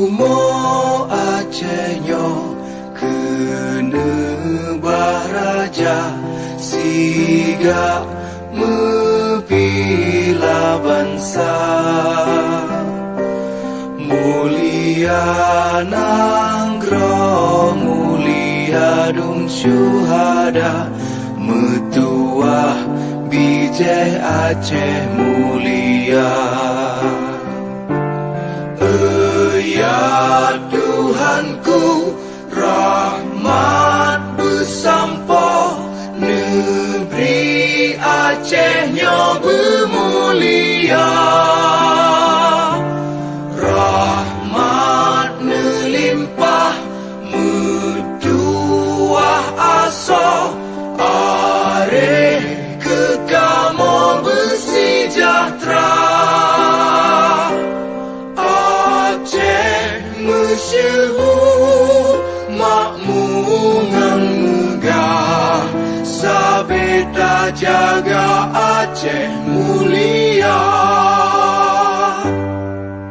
Umo Acehnya kena baraja siga mepila bangsa mulia nanggro mulia dum syuhada metuah bijih Aceh mulia. Ya Tuhanku, rahmat bersampo, negeri Acehnya bermulia. Rahmat melimpah, metuah aso, areh kekamo bersejahtera. Masyhur makmungan megah, sabeta jaga Aceh mulia.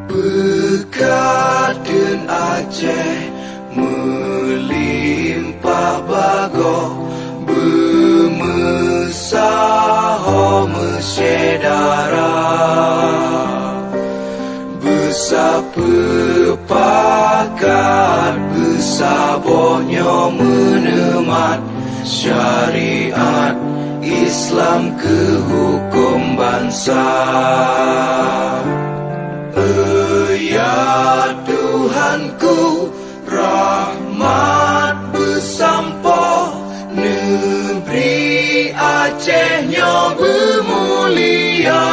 Bekaden Aceh melimpah bago, bermesaho mesyedara. Sepakat besabohnya menemat syariat Islam ke hukum bangsa. Ya Tuhanku, rahmat bersampo, negeri Acehnya bermulia.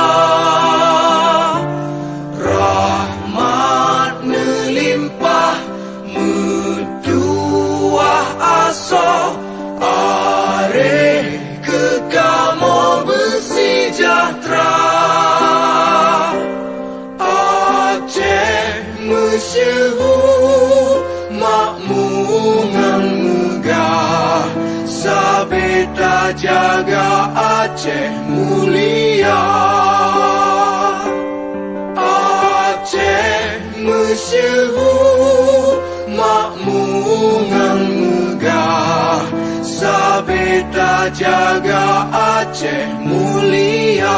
Areh kekamo bersejahtera. Aceh masyhur makmungan megah, sabeta jaga Aceh mulia. Aceh masyhur makmungan megah, sabeta jaga Aceh mulia.